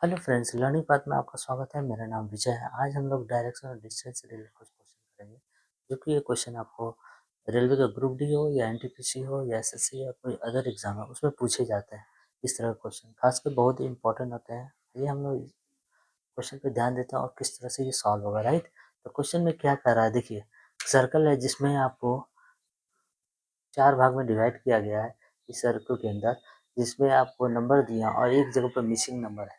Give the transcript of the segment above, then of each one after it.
Hello friends, learning path में आपका स्वागत है। मेरा नाम विजय है। आज हम लोग डायरेक्शन और डिस्टेंस से रिलेटेड कुछ क्वेश्चन करेंगे, जो कि ये क्वेश्चन आपको रेलवे का ग्रुप डी हो या एनटीपीसी हो या एसएससी या कोई अदर एग्जाम हो, उसमें पूछे जाते हैं। इस तरह के क्वेश्चन खासकर बहुत ही इंपॉर्टेंट होते हैं। ये हम लोग क्वेश्चन पे ध्यान देते हैं और किस तरह से ये सॉल्व होगा, राइट। तो क्वेश्चन में क्या कर रहा है, देखिए सर्कल है जिसमें आपको 4 भाग में डिवाइड किया गया है इस सर्कल के अंदर, जिसमें आपको नंबर दिया और एक जगह पर मिसिंग नंबर है।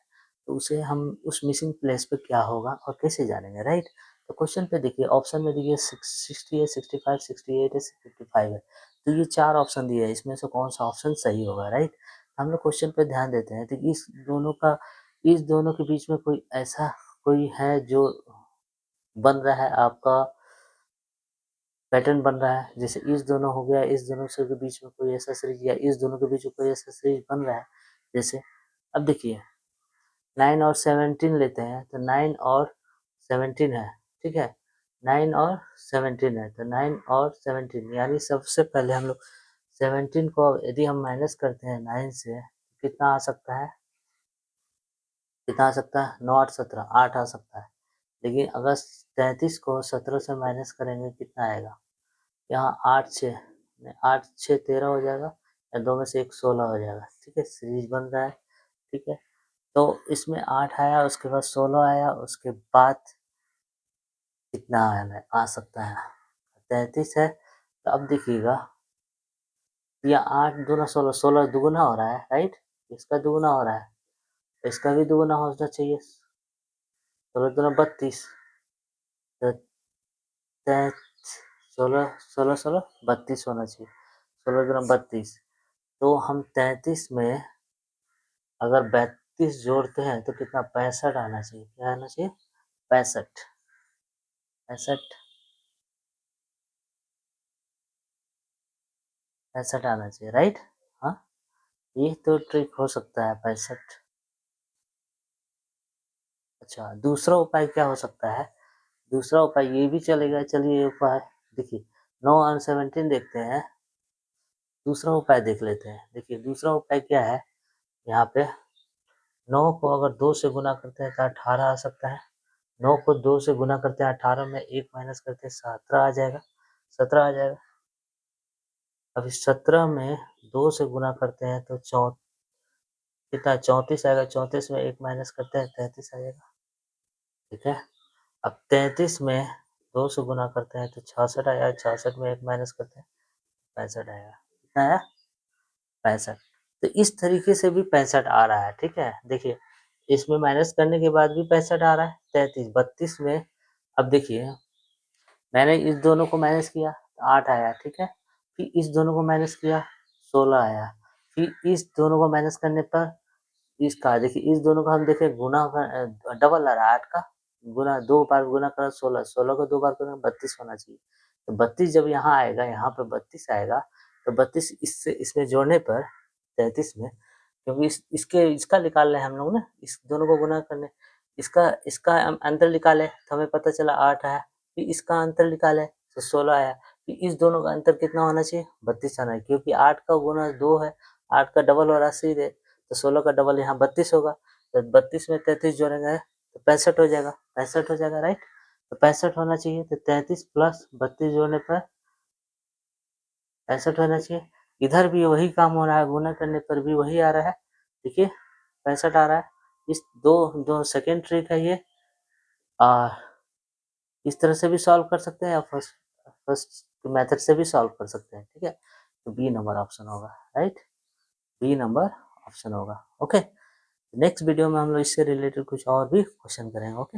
तो उसे हम उस मिसिंग प्लेस पे क्या होगा और कैसे जानेंगे, राइट। तो क्वेश्चन पे देखिए, ऑप्शन में देखिए 60 है, 65, 68 है, 55 है। तो ये 4 ऑप्शन दिए हैं, इसमें से कौन सा ऑप्शन सही होगा, राइट। हम लोग क्वेश्चन पे ध्यान देते हैं। तो इस दोनों के बीच में कोई ऐसा कोई है जो बन रहा है, आपका पैटर्न बन रहा है। जैसे इस दोनों हो गया, इस दोनों से के बीच में कोई ऐसा सीरीज, या इस दोनों के बीच में कोई ऐसा सीरीज बन रहा है। जैसे अब देखिए 9 और 17 लेते हैं, तो 9 और 17 है, ठीक है। 9 और 17 है, तो 9 और 17 यानी सबसे पहले हम लोग 17 को यदि हम माइनस करते हैं 9 से, कितना आ सकता है, 9 8 17, 8 आ सकता है। लेकिन अगर 33 को 17 से माइनस करेंगे, कितना आएगा, यहाँ 8 6 13 हो जाएगा, या 2 में से 1 16 हो जाएगा, ठीक है। सीरीज बन रहा है, ठीक है। तो इसमें 8 आया, उसके बाद 16 आया, उसके बाद कितना आ सकता है, 33 है। तो अब देखिएगा, ये 8 दूना 16, 16 दुगुना हो रहा है, राइट। इसका दुगुना हो रहा है, इसका भी दुगुना होना चाहिए। 16 दूना 32, तो 16 16 16 32 होना चाहिए। 16 दूना 32, तो हम 33 में अगर 32 जोड़ते हैं तो कितना, 65 आना चाहिए। क्या आना चाहिए, 65, 65 आना चाहिए, राइट। हाँ, ये तो ट्रिक हो सकता है, 65। अच्छा, दूसरा उपाय क्या हो सकता है, दूसरा उपाय ये भी चलेगा। चलिए उपाय देखिए, 9 और 17 देखते हैं, दूसरा उपाय देख लेते हैं। देखिए दूसरा उपाय क्या है, यहाँ पे 9 को अगर 2 से गुना करते हैं तो 18 आ सकता है। 9 को 2 से गुना करते हैं, 18 में 1 माइनस करते हैं, 17 आ जाएगा, 17 आ जाएगा। अब इस 17 में 2 से गुना करते हैं तो कितना, 34 आएगा। 34 में 1 माइनस करते हैं, 33 आ जाएगा, ठीक है। अब 33 में 2 से गुना करते हैं तो 66 आया, 66 में 1 माइनस करते हैं, 65 आएगा। कितना आया, 65। तो इस तरीके से भी 65 आ रहा है, ठीक है। देखिए इसमें माइनस करने के बाद भी 65 आ रहा है। 33 32 में, अब देखिए मैंने इस दोनों को माइनस किया तो 8 आया, ठीक है। फिर इस दोनों को माइनस किया, 16 आया। फिर इस दोनों को माइनस करने पर इसका, देखिए इस दोनों का हम देखें गुना डबल आ रहा है, 8 का गुना, 2 बार गुना करा 16, 16 को 2 बार करें 32 होना चाहिए। तो 32 जब यहाँ आएगा, यहाँ पर 32 आएगा, तो 32 इससे इसमें जोड़ने पर 33 में, क्योंकि इसका निकाल रहे हैं हम लोग ना, इस दोनों को गुना करने, इसका इसका हम अंतर निकाले तो हमें पता चला 8 आया। फिर इसका अंतर निकाले तो 16 आया। फिर इस दोनों का अंतर कितना होना चाहिए, 32 आना है, क्योंकि 8 का गुना 2 है, 8 का डबल हो रहा है सीधे, तो 16 का डबल यहाँ 32 होगा। तो 32 में 33 जोड़ेंगे तो 65 हो जाएगा, 65 हो जाएगा, राइट। तो 65 होना चाहिए, तो 33 प्लस 32 जोड़ने पर 65 होना चाहिए। इधर भी वही काम हो रहा है, गुना करने पर भी वही आ रहा है, देखिए 65 आ रहा है। इस दो दो सेकेंड ट्रिक है ये, और इस तरह से भी सॉल्व कर सकते हैं, या फर्स्ट फर्स्ट मेथड से भी सॉल्व कर सकते हैं, ठीक है। तो बी नंबर ऑप्शन होगा, राइट। बी नंबर ऑप्शन होगा, ओके। नेक्स्ट वीडियो में हम लोग इससे रिलेटेड कुछ और भी क्वेश्चन करेंगे, ओके।